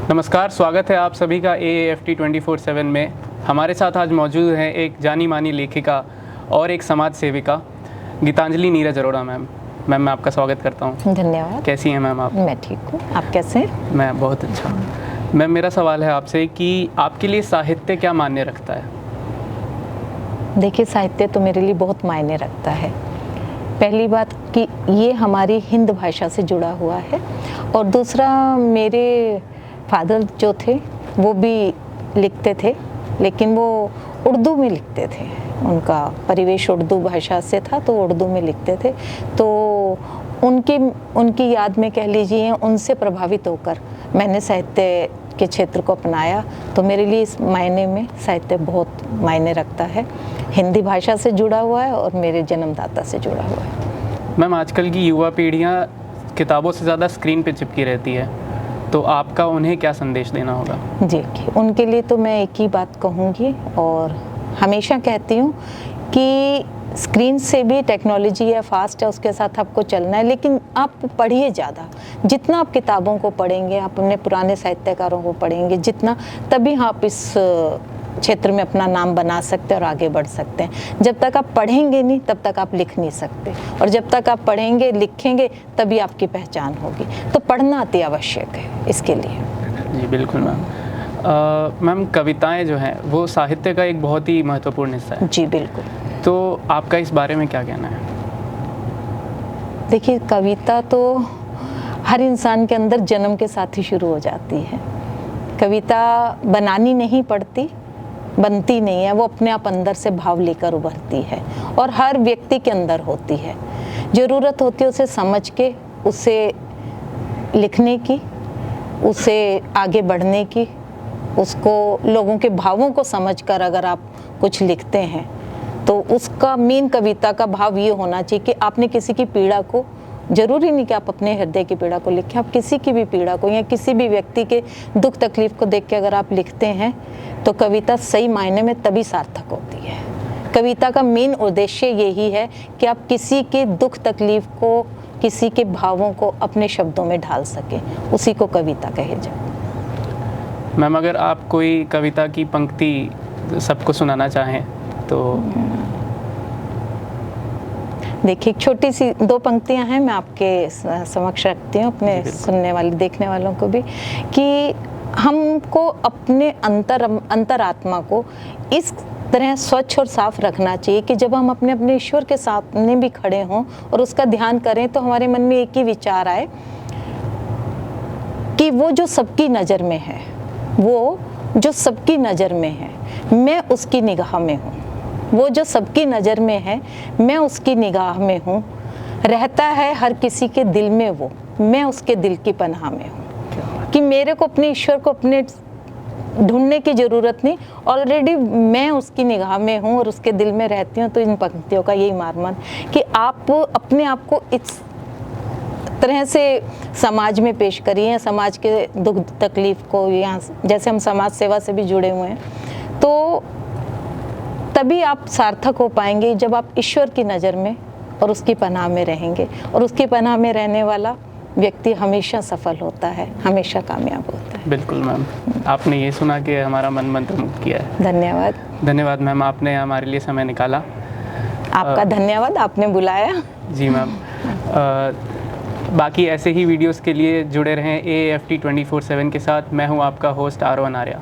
नमस्कार, स्वागत है आप सभी का AAFT 24/7 में। हमारे साथ आज मौजूद हैं एक जानी मानी लेखिका और एक समाज सेविका गीतांजलि नीरज अरोड़ा मैम। मैम, मैं आपका स्वागत करता हूँ। धन्यवाद। कैसी हैं मैम आप? मैं ठीक हूँ, आप कैसे हैं? मैं बहुत अच्छा। मैम, मेरा सवाल है आपसे कि आपके लिए साहित्य क्या मायने रखता है? देखिए, साहित्य तो मेरे लिए बहुत मायने रखता है। पहली बात कि ये हमारी हिंद भाषा से जुड़ा हुआ है, और दूसरा मेरे फादर जो थे वो भी लिखते थे, लेकिन वो उर्दू में लिखते थे। उनका परिवेश उर्दू भाषा से था, तो उर्दू में लिखते थे। तो उनकी याद में कह लीजिए, उनसे प्रभावित होकर मैंने साहित्य के क्षेत्र को अपनाया। तो मेरे लिए इस मायने में साहित्य बहुत मायने रखता है। हिंदी भाषा से जुड़ा हुआ है और मेरे जन्मदाता से जुड़ा हुआ है। मैम, आजकल की युवा पीढ़ियाँ किताबों से ज़्यादा स्क्रीन पे चिपकी रहती है, तो आपका उन्हें क्या संदेश देना होगा? जी, उनके लिए तो मैं एक ही बात कहूँगी और हमेशा कहती हूँ कि स्क्रीन से भी टेक्नोलॉजी है, फास्ट है, उसके साथ आपको चलना है, लेकिन आप पढ़िए ज़्यादा। जितना आप किताबों को पढ़ेंगे, आप अपने पुराने साहित्यकारों को पढ़ेंगे जितना, तभी आप इस क्षेत्र में अपना नाम बना सकते हैं और आगे बढ़ सकते हैं। जब तक आप पढ़ेंगे नहीं, तब तक आप लिख नहीं सकते, और जब तक आप पढ़ेंगे, लिखेंगे, तभी आपकी पहचान होगी। तो पढ़ना अति आवश्यक है इसके लिए। जी बिल्कुल मैम। मैम, कविताएं जो हैं वो साहित्य का एक बहुत ही महत्वपूर्ण हिस्सा है। जी बिल्कुल। तो आपका इस बारे में क्या कहना है? देखिए, कविता तो हर इंसान के अंदर जन्म के साथ ही शुरू हो जाती है। कविता बनानी नहीं पड़ती, बनती नहीं है, वो अपने आप अंदर से भाव लेकर उभरती है और हर व्यक्ति के अंदर होती है। ज़रूरत होती है उसे समझ के, उसे लिखने की, उसे आगे बढ़ने की, उसको लोगों के भावों को समझकर अगर आप कुछ लिखते हैं तो उसका मेन कविता का भाव ये होना चाहिए कि आपने किसी की पीड़ा को, जरूरी नहीं कि आप अपने हृदय की पीड़ा को लिखें, आप किसी की भी पीड़ा को या किसी भी व्यक्ति के दुख तकलीफ को देख के अगर आप लिखते हैं तो कविता सही मायने में तभी सार्थक होती है। कविता का मेन उद्देश्य यही है कि आप किसी के दुख तकलीफ को, किसी के भावों को अपने शब्दों में ढाल सकें, उसी को कविता कहे जाए। मैम, अगर आप कोई कविता की पंक्ति सबको सुनाना चाहें तो? देखिए, एक छोटी सी 2 पंक्तियां हैं, मैं आपके समक्ष रखती हूँ, अपने सुनने वाले, देखने वालों को भी, कि हमको अपने अंतरात्मा को इस तरह स्वच्छ और साफ रखना चाहिए कि जब हम अपने ईश्वर के सामने भी खड़े हों और उसका ध्यान करें तो हमारे मन में एक ही विचार आए कि वो जो सबकी नज़र में है, वो जो सबकी नज़र में है, मैं उसकी निगाह में हूँ। वो जो सबकी नज़र में है, मैं उसकी निगाह में हूँ। रहता है हर किसी के दिल में वो, मैं उसके दिल की पनाह में हूँ। कि मेरे को अपने ईश्वर को अपने ढूंढने की ज़रूरत नहीं, ऑलरेडी मैं उसकी निगाह में हूँ और उसके दिल में रहती हूँ। तो इन पंक्तियों का यही मर्म कि आप अपने आप को इस तरह से समाज में पेश करिए, समाज के दुख तकलीफ को, या जैसे हम समाज सेवा से भी जुड़े हुए हैं, तो तभी आप सार्थक हो पाएंगे जब आप ईश्वर की नज़र में और उसकी पनाह में रहेंगे। और उसकी पनाह में रहने वाला व्यक्ति हमेशा सफल होता है, हमेशा कामयाब होता है। बिल्कुल मैम, आपने ये सुना कि हमारा मन मंत्रमुग्ध किया है। धन्यवाद। धन्यवाद मैम, आपने हमारे लिए समय निकाला। आपका धन्यवाद, आपने बुलाया। जी मैम, बाकी ऐसे ही वीडियोस के लिए जुड़े रहें AAFT 24/7 के साथ। मैं हूँ आपका होस्ट आरोन आर्या।